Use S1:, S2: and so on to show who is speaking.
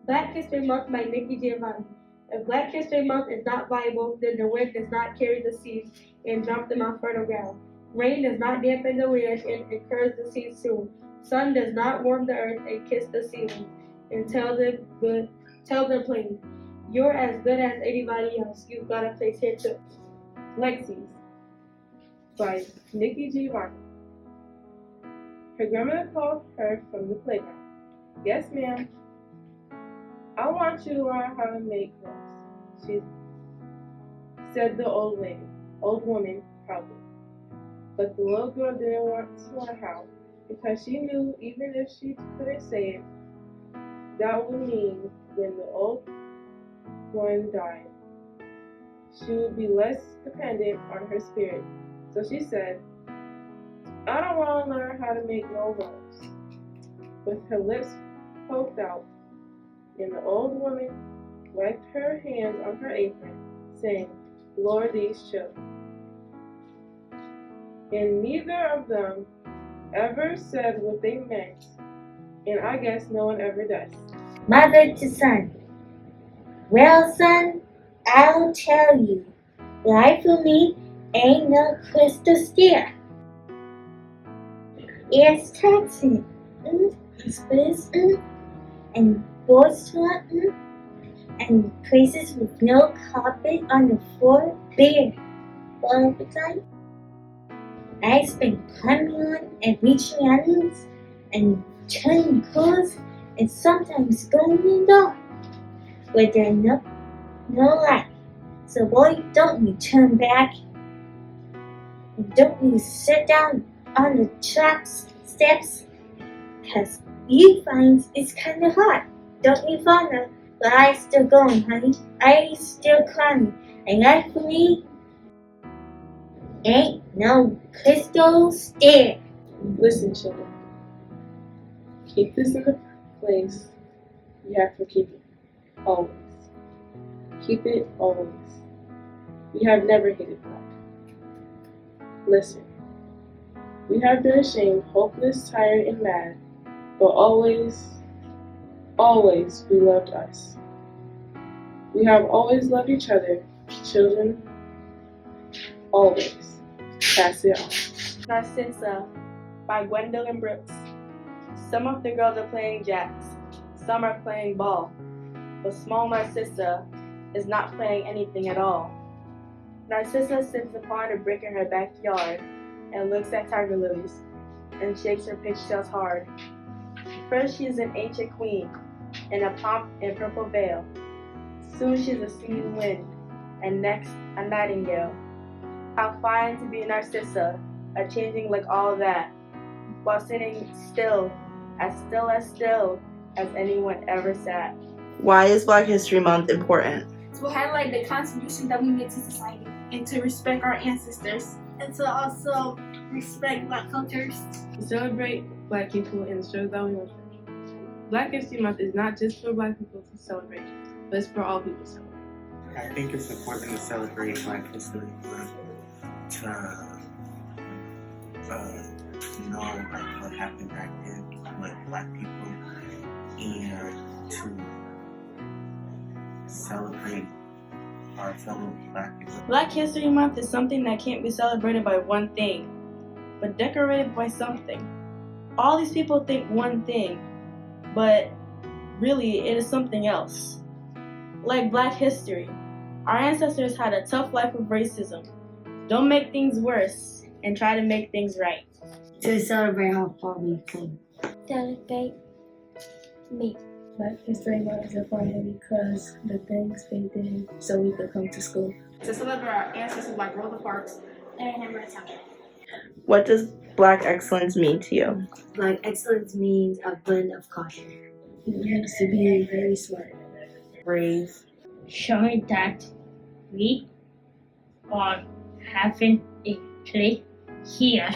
S1: Black History Month by Nikki Giovanni. If Black History Month is not viable, then the wind does not carry the seeds and drop them on fertile ground. Rain does not dampen the leaders and encourage the seeds soon. Sun does not warm the earth and kiss the seedlings and tell them plainly, you're as good as anybody else. You've got a place here too.
S2: Lexi's by Nikki Giovanni. Her grandmother called her from the playground. Yes, ma'am. I want you to learn how to make rolls, she said the old woman proudly. But the little girl didn't want to learn how, because she knew even if she couldn't say it, that would mean when the old one died, she would be less dependent on her spirit. So she said, I don't want to learn how to make no rolls. With her lips poked out, and the old woman wiped her hands on her apron, saying, Lord, these children. And neither of them ever said what they meant, and I guess no one ever does.
S3: Mother to son. Well, son, I'll tell you, life for me ain't no crystal stair. It's taxing, space, and boards and places with no carpet on the floor bare all the time. I spent climbing on and reaching items and turning clothes and sometimes going in the dark where there's no light. So boy, don't you turn back. Don't you sit down on the steps, 'cause you find it's kinda hard. Don't you find that? But I still going, honey. I still climbing. And life for me ain't no crystal stair.
S2: Listen, children. Keep this in the place you have to keep it. Always. Keep it always. We have never hated black. Listen. We have been ashamed, hopeless, tired, and mad, but always we loved us. We have always loved each other, children. Always. Pass it on.
S1: Narcissa by Gwendolyn Brooks. Some of the girls are playing jacks, some are playing ball, but small Narcissa is not playing anything at all. Narcissa sits upon a brick in her backyard and looks at tiger lilies and shakes her pigtails hard. First she is an ancient queen in a pomp and purple veil. Soon she's a singing wind, and next a nightingale. How fine to be a Narcissa, a changing like all that, while sitting still as anyone ever sat.
S4: Why is Black History Month important?
S5: To highlight the contribution that we made to society,
S1: And to respect our ancestors.
S5: and to also respect Black cultures.
S2: To celebrate black people and the struggle that we went through. Black History Month is not just for black people to celebrate, but it's for all people to celebrate.
S6: I think it's important to celebrate Black History Month to know like what happened back then with black people and to celebrate our fellow black people.
S1: Black History Month is something that can't be celebrated by one thing, but decorated by something. All these people think one thing, but really it is something else. Like Black history, our ancestors had a tough life of racism. Don't make things worse and try to make things right.
S3: To celebrate how far we came.
S5: Celebrate me.
S1: Black History Month is important because the things they did so we could come to school.
S5: To celebrate our ancestors like Rosa Parks and Henry Thompson.
S4: What does Black excellence mean to you?
S3: Black excellence means a blend of caution.
S1: It means to be very smart.
S4: Brave.
S3: Showing that we are having a play here.